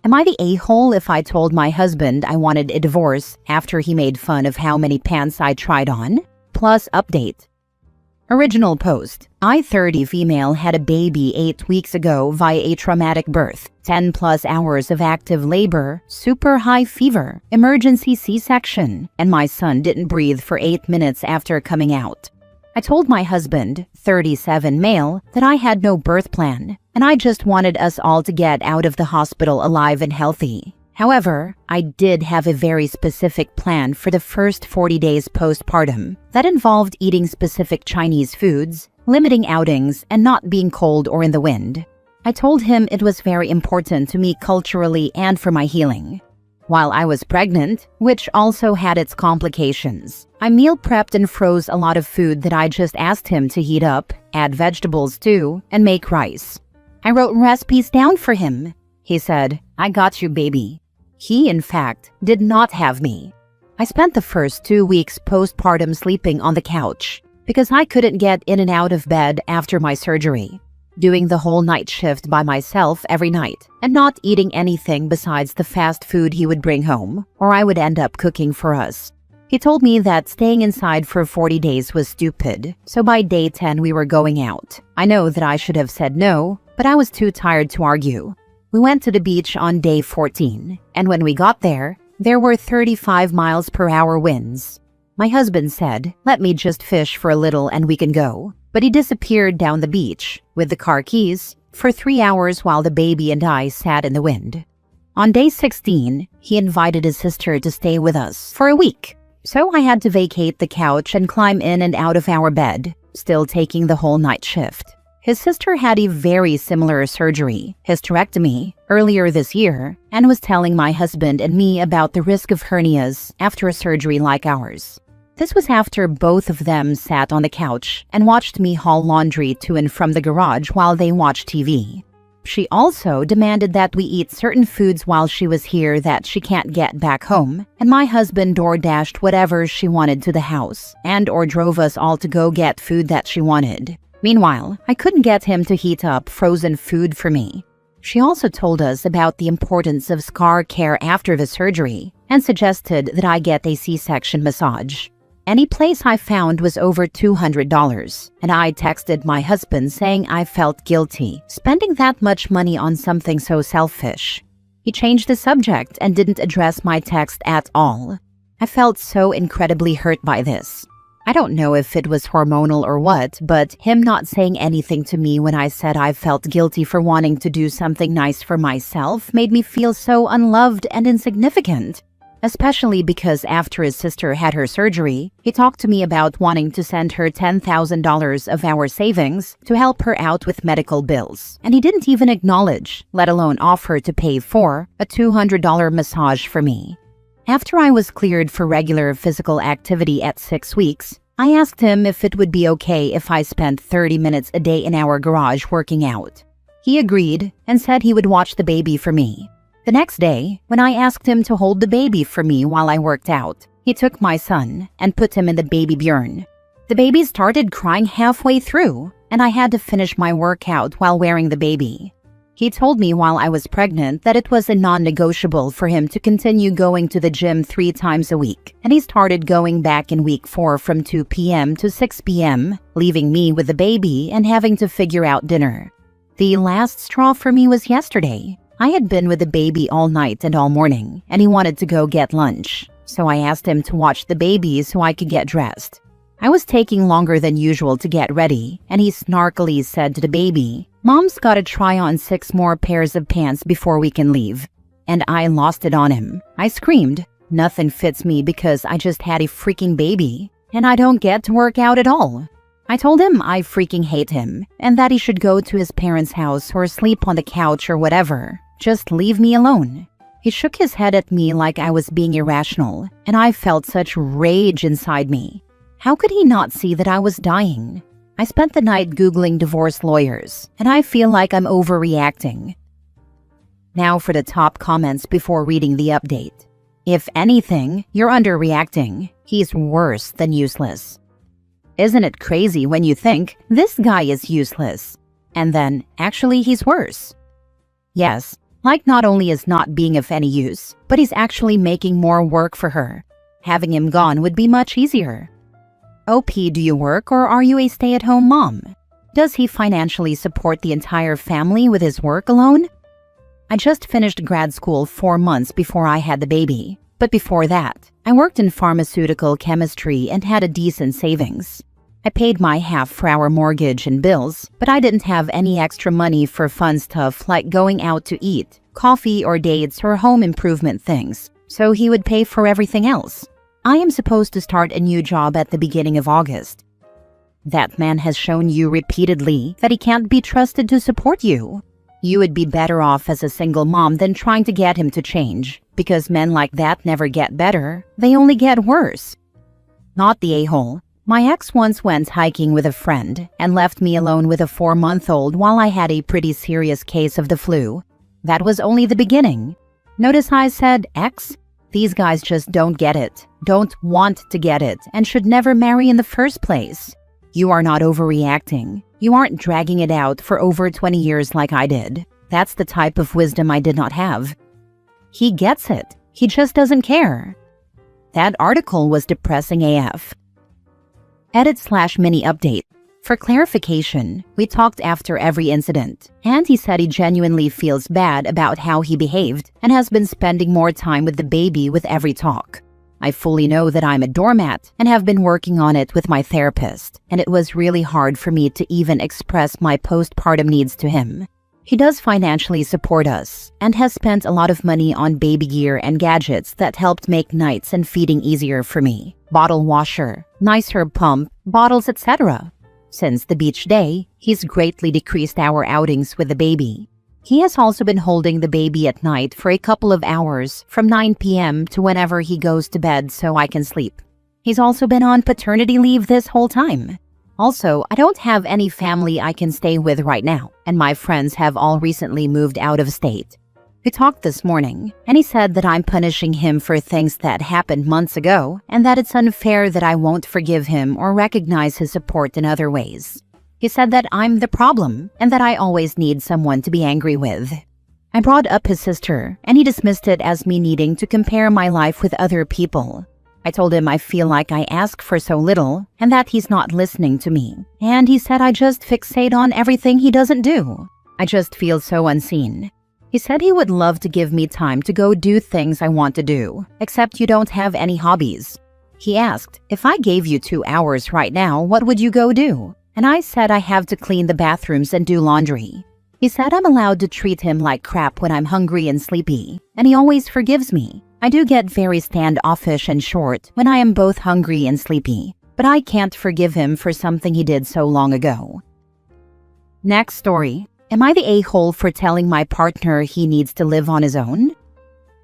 Am I the a-hole if I told my husband I wanted a divorce after he made fun of how many pants I tried on? Plus update. Original post. I, 30 female, had a baby 8 weeks ago via a traumatic birth, 10 plus hours of active labor, super high fever, emergency C-section, and my son didn't breathe for 8 minutes after coming out. I told my husband, 37 male, that I had no birth plan, and I just wanted us all to get out of the hospital alive and healthy. However, I did have a very specific plan for the first 40 days postpartum that involved eating specific Chinese foods, limiting outings, and not being cold or in the wind. I told him it was very important to me culturally and for my healing. While I was pregnant, which also had its complications, I meal prepped and froze a lot of food that I just asked him to heat up, add vegetables to, and make rice. I wrote recipes down for him. He said, "I got you, baby." He, in fact, did not have me. I spent the first 2 weeks postpartum sleeping on the couch because I couldn't get in and out of bed after my surgery, doing the whole night shift by myself every night, and not eating anything besides the fast food he would bring home, or I would end up cooking for us. He told me that staying inside for 40 days was stupid, so by day 10 we were going out. I know that I should have said no, but I was too tired to argue. We went to the beach on day 14, and when we got there were 35 miles per hour winds. My husband said, "Let me just fish for a little and we can go." But he disappeared down the beach with the car keys for 3 hours while the baby and I sat in the wind. On day 16, he invited his sister to stay with us for a week. So I had to vacate the couch and climb in and out of our bed, still taking the whole night shift. His sister had a very similar surgery, hysterectomy, earlier this year, and was telling my husband and me about the risk of hernias after a surgery like ours. This was after both of them sat on the couch and watched me haul laundry to and from the garage while they watched TV. She also demanded that we eat certain foods while she was here that she can't get back home, and my husband door-dashed whatever she wanted to the house and/or drove us all to go get food that she wanted. Meanwhile, I couldn't get him to heat up frozen food for me. She also told us about the importance of scar care after the surgery and suggested that I get a C-section massage. Any place I found was over $200, and I texted my husband saying I felt guilty spending that much money on something so selfish. He changed the subject and didn't address my text at all. I felt so incredibly hurt by this. I don't know if it was hormonal or what, but him not saying anything to me when I said I felt guilty for wanting to do something nice for myself made me feel so unloved and insignificant. Especially because after his sister had her surgery, he talked to me about wanting to send her $10,000 of our savings to help her out with medical bills. And he didn't even acknowledge, let alone offer to pay for, a $200 massage for me. After I was cleared for regular physical activity at 6 weeks, I asked him if it would be okay if I spent 30 minutes a day in our garage working out. He agreed and said he would watch the baby for me. The next day, when I asked him to hold the baby for me while I worked out, he took my son and put him in the baby Bjorn. The baby started crying halfway through, and I had to finish my workout while wearing the baby. He told me while I was pregnant that it was a non-negotiable for him to continue going to the gym 3 times a week, and he started going back in week 4 from 2 p.m. to 6 p.m., leaving me with the baby and having to figure out dinner. The last straw for me was yesterday. I had been with the baby all night and all morning, and he wanted to go get lunch, so I asked him to watch the baby so I could get dressed. I was taking longer than usual to get ready, and he snarkily said to the baby, "Mom's gotta try on 6 more pairs of pants before we can leave." And I lost it on him. I screamed, "Nothing fits me because I just had a freaking baby, and I don't get to work out at all." I told him I freaking hate him, and that he should go to his parents' house or sleep on the couch or whatever. Just leave me alone. He shook his head at me like I was being irrational, and I felt such rage inside me. How could he not see that I was dying? I spent the night Googling divorce lawyers, and I feel like I'm overreacting. Now for the top comments before reading the update. If anything, you're underreacting. He's worse than useless. Isn't it crazy when you think, this guy is useless? And then, actually he's worse. Yes, Like not only is not being of any use, but he's actually making more work for her. Having him gone would be much easier. OP, do you work or are you a stay-at-home mom? Does he financially support the entire family with his work alone? I just finished grad school 4 months before I had the baby. But before that, I worked in pharmaceutical chemistry and had a decent savings. I paid my half for our mortgage and bills, but I didn't have any extra money for fun stuff like going out to eat, coffee or dates or home improvement things, so he would pay for everything else. I am supposed to start a new job at the beginning of August. That man has shown you repeatedly that he can't be trusted to support you. You would be better off as a single mom than trying to get him to change, because men like that never get better, they only get worse. Not the a-hole. My ex once went hiking with a friend and left me alone with a 4-month-old while I had a pretty serious case of the flu. That was only the beginning. Notice I said ex? These guys just don't get it, don't want to get it, and should never marry in the first place. You are not overreacting. You aren't dragging it out for over 20 years like I did. That's the type of wisdom I did not have. He gets it. He just doesn't care. That article was depressing AF. Edit/mini update. For clarification, we talked after every incident, and he said he genuinely feels bad about how he behaved and has been spending more time with the baby with every talk. I fully know that I'm a doormat and have been working on it with my therapist, and it was really hard for me to even express my postpartum needs to him. He does financially support us and has spent a lot of money on baby gear and gadgets that helped make nights and feeding easier for me. Bottle washer, nice herb pump, bottles, etc. Since the beach day, he's greatly decreased our outings with the baby. He has also been holding the baby at night for a couple of hours from 9 p.m. to whenever he goes to bed so I can sleep. He's also been on paternity leave this whole time. Also, I don't have any family I can stay with right now, and my friends have all recently moved out of state. We talked this morning, and he said that I'm punishing him for things that happened months ago, and that it's unfair that I won't forgive him or recognize his support in other ways. He said that I'm the problem, and that I always need someone to be angry with. I brought up his sister, and he dismissed it as me needing to compare my life with other people. I told him I feel like I ask for so little, and that he's not listening to me. And he said I just fixate on everything he doesn't do. I just feel so unseen. He said he would love to give me time to go do things I want to do, except you don't have any hobbies. He asked, if I gave you 2 hours right now, what would you go do? And I said I have to clean the bathrooms and do laundry. He said I'm allowed to treat him like crap when I'm hungry and sleepy, and he always forgives me. I do get very standoffish and short when I am both hungry and sleepy, but I can't forgive him for something he did so long ago. Next story. Am I the a-hole for telling my partner he needs to live on his own?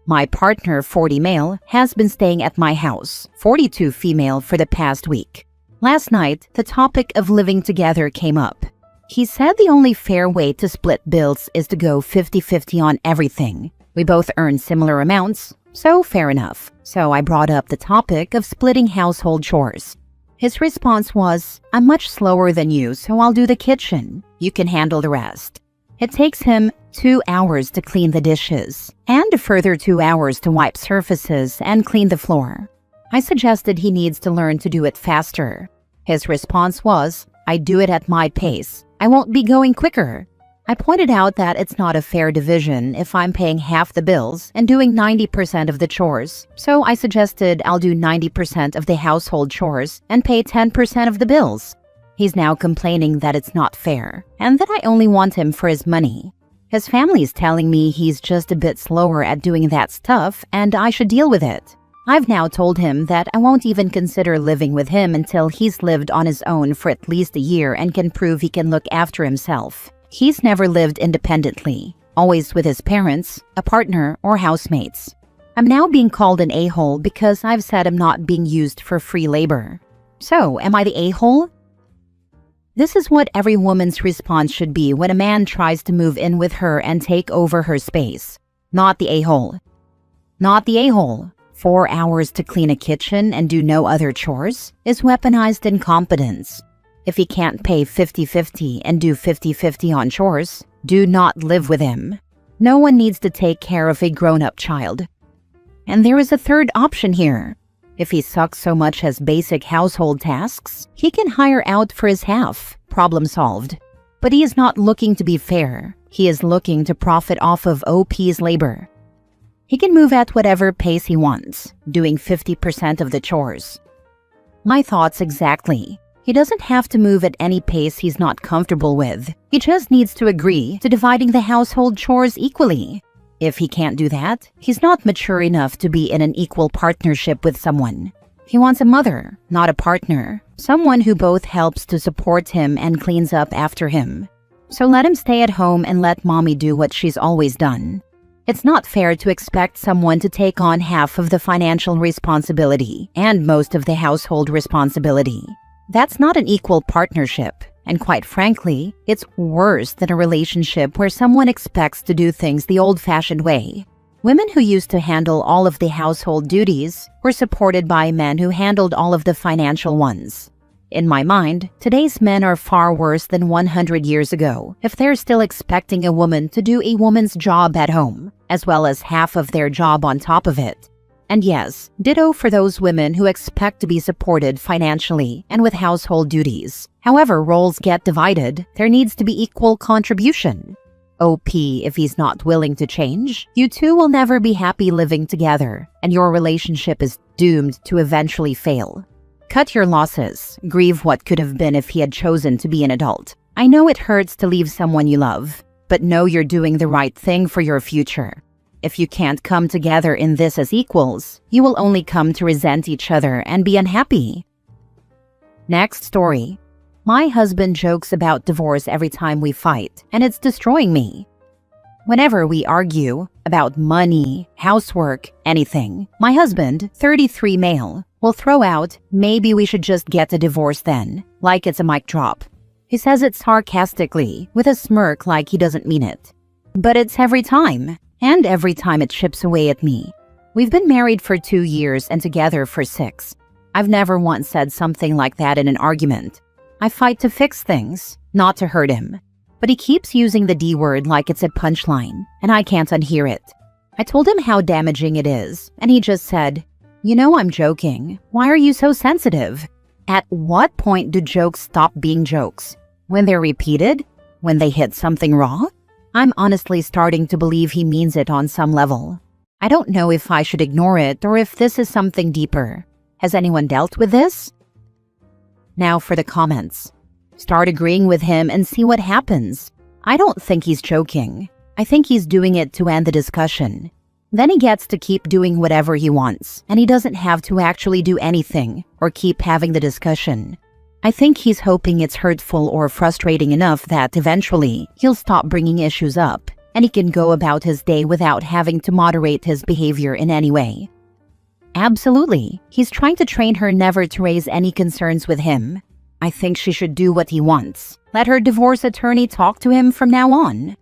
My partner, 40 male, has been staying at my house, 42 female, for the past week. Last night, the topic of living together came up. He said the only fair way to split bills is to go 50-50 on everything. We both earn similar amounts, so fair enough. So I brought up the topic of splitting household chores. His response was, I'm much slower than you, so I'll do the kitchen. You can handle the rest. It takes him 2 hours to clean the dishes, and a further 2 hours to wipe surfaces and clean the floor. I suggested he needs to learn to do it faster. His response was, I do it at my pace. I won't be going quicker. I pointed out that it's not a fair division if I'm paying half the bills and doing 90% of the chores, so I suggested I'll do 90% of the household chores and pay 10% of the bills. He's now complaining that it's not fair, and that I only want him for his money. His family's telling me he's just a bit slower at doing that stuff and I should deal with it. I've now told him that I won't even consider living with him until he's lived on his own for at least a year and can prove he can look after himself. He's never lived independently, always with his parents, a partner, or housemates. I'm now being called an a-hole because I've said I'm not being used for free labor. So, am I the a-hole? This is what every woman's response should be when a man tries to move in with her and take over her space. Not the a-hole. Not the a-hole. 4 hours to clean a kitchen and do no other chores is weaponized incompetence. If he can't pay 50-50 and do 50-50 on chores, do not live with him. No one needs to take care of a grown-up child. And there is a third option here. If he sucks so much as basic household tasks, he can hire out for his half. Problem solved. But he is not looking to be fair. He is looking to profit off of OP's labor. He can move at whatever pace he wants, doing 50% of the chores. My thoughts exactly. He doesn't have to move at any pace he's not comfortable with. He just needs to agree to dividing the household chores equally. If he can't do that, he's not mature enough to be in an equal partnership with someone. He wants a mother, not a partner. Someone who both helps to support him and cleans up after him. So let him stay at home and let mommy do what she's always done. It's not fair to expect someone to take on half of the financial responsibility and most of the household responsibility. That's not an equal partnership, and quite frankly, it's worse than a relationship where someone expects to do things the old-fashioned way. Women who used to handle all of the household duties were supported by men who handled all of the financial ones. In my mind, today's men are far worse than 100 years ago if they're still expecting a woman to do a woman's job at home, as well as half of their job on top of it. And yes, ditto for those women who expect to be supported financially and with household duties. However roles get divided, there needs to be equal contribution. OP, if he's not willing to change, you two will never be happy living together, and your relationship is doomed to eventually fail. Cut your losses. Grieve what could have been if he had chosen to be an adult. I know it hurts to leave someone you love, but know you're doing the right thing for your future. If you can't come together in this as equals, you will only come to resent each other and be unhappy. Next story. My husband jokes about divorce every time we fight, and it's destroying me. Whenever we argue about money, housework, anything, my husband, 33 male, will throw out, "Maybe we should just get a divorce then," like it's a mic drop. He says it sarcastically, with a smirk like he doesn't mean it. But it's every time, and every time it chips away at me. We've been married for 2 years and together for 6. I've never once said something like that in an argument. I fight to fix things, not to hurt him. But he keeps using the D word like it's a punchline, and I can't unhear it. I told him how damaging it is, and he just said, "You know I'm joking. Why are you so sensitive?" At what point do jokes stop being jokes? When they're repeated? When they hit something raw? I'm honestly starting to believe he means it on some level. I don't know if I should ignore it or if this is something deeper. Has anyone dealt with this? Now for the comments. Start agreeing with him and see what happens. I don't think he's joking. I think he's doing it to end the discussion. Then he gets to keep doing whatever he wants, and he doesn't have to actually do anything or keep having the discussion. I think he's hoping it's hurtful or frustrating enough that eventually he'll stop bringing issues up, and he can go about his day without having to moderate his behavior in any way. Absolutely, he's trying to train her never to raise any concerns with him. I think she should do what he wants. Let her divorce attorney talk to him from now on.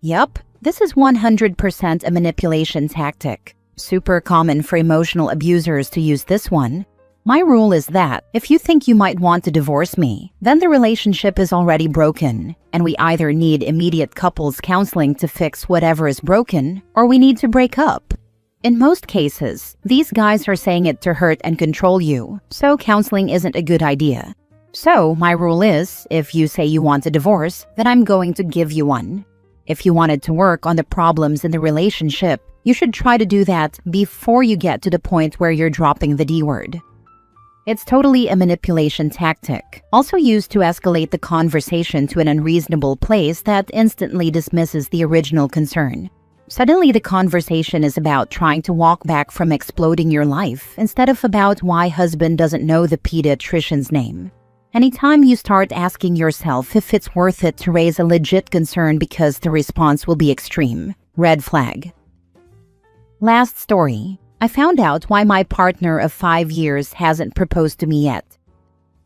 Yup, this is 100% a manipulation tactic. Super common for emotional abusers to use this one. My rule is that if you think you might want to divorce me, then the relationship is already broken, and we either need immediate couples counseling to fix whatever is broken, or we need to break up. In most cases, these guys are saying it to hurt and control you, so counseling isn't a good idea. So, my rule is, if you say you want a divorce, then I'm going to give you one. If you wanted to work on the problems in the relationship, you should try to do that before you get to the point where you're dropping the D word. It's totally a manipulation tactic, also used to escalate the conversation to an unreasonable place that instantly dismisses the original concern. Suddenly, the conversation is about trying to walk back from exploding your life instead of about why husband doesn't know the pediatrician's name. Anytime you start asking yourself if it's worth it to raise a legit concern because the response will be extreme, red flag. Last story. I found out why my partner of 5 years hasn't proposed to me yet.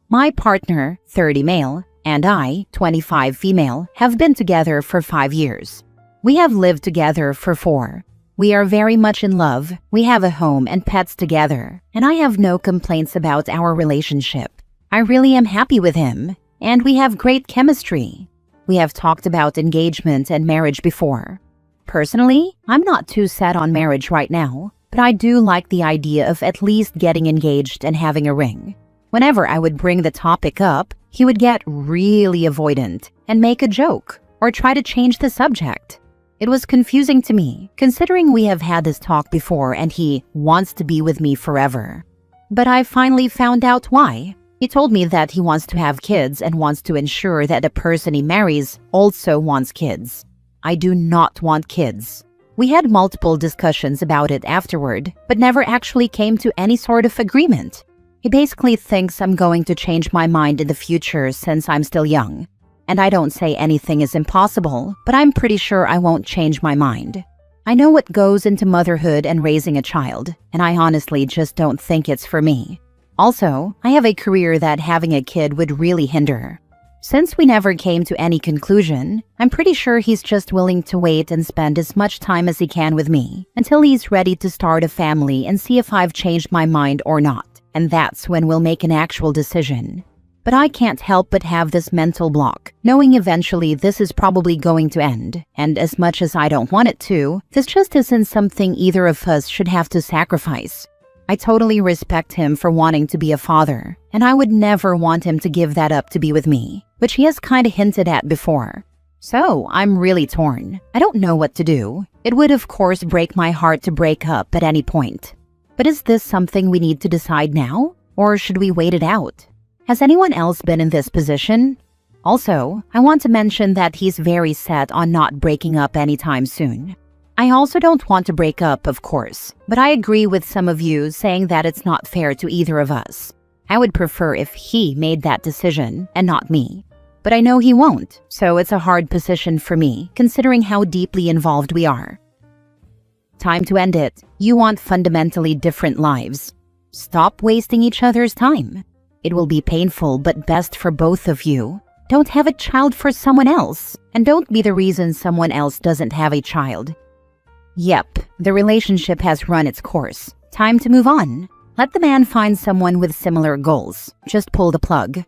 My partner, 30 male, and I, 25 female, have been together for 5 years. We have lived together for 4. We are very much in love, we have a home and pets together, and I have no complaints about our relationship. I really am happy with him, and we have great chemistry. We have talked about engagement and marriage before. Personally, I'm not too set on marriage right now, but I do like the idea of at least getting engaged and having a ring. Whenever I would bring the topic up, he would get really avoidant and make a joke or try to change the subject. It was confusing to me, considering we have had this talk before and he wants to be with me forever. But I finally found out why. He told me that he wants to have kids and wants to ensure that the person he marries also wants kids. I do not want kids. We had multiple discussions about it afterward, but never actually came to any sort of agreement. He basically thinks I'm going to change my mind in the future since I'm still young. And I don't say anything is impossible, but I'm pretty sure I won't change my mind. I know what goes into motherhood and raising a child, and I honestly just don't think it's for me. Also, I have a career that having a kid would really hinder. Since we never came to any conclusion, I'm pretty sure he's just willing to wait and spend as much time as he can with me until he's ready to start a family and see if I've changed my mind or not. And that's when we'll make an actual decision. But I can't help but have this mental block, knowing eventually this is probably going to end. And as much as I don't want it to, this just isn't something either of us should have to sacrifice. I totally respect him for wanting to be a father, and I would never want him to give that up to be with me, which he has kind of hinted at before. So I'm really torn. I don't know what to do. It would of course break my heart to break up at any point. But is this something we need to decide now, or should we wait it out? Has anyone else been in this position? Also, I want to mention that he's very set on not breaking up anytime soon. I also don't want to break up, of course, but I agree with some of you saying that it's not fair to either of us. I would prefer if he made that decision and not me. But I know he won't, so it's a hard position for me, considering how deeply involved we are. Time to end it. You want fundamentally different lives. Stop wasting each other's time. It will be painful but best for both of you. Don't have a child for someone else, and don't be the reason someone else doesn't have a child. Yep, the relationship has run its course. Time to move on. Let the man find someone with similar goals. Just pull the plug.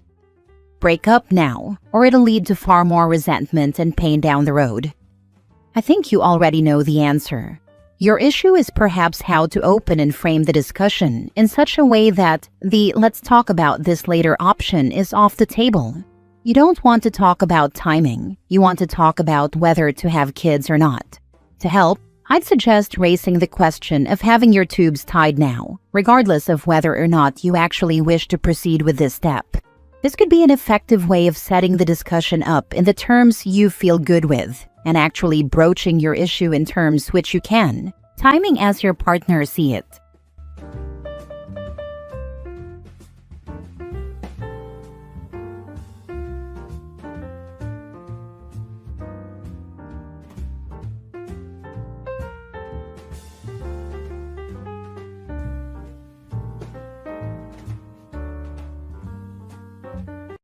Break up now, or it'll lead to far more resentment and pain down the road. I think you already know the answer. Your issue is perhaps how to open and frame the discussion in such a way that the "let's talk about this later" option is off the table. You don't want to talk about timing. You want to talk about whether to have kids or not. To help, I'd suggest raising the question of having your tubes tied now, regardless of whether or not you actually wish to proceed with this step. This could be an effective way of setting the discussion up in the terms you feel good with, and actually broaching your issue in terms which you can, timing as your partner see it.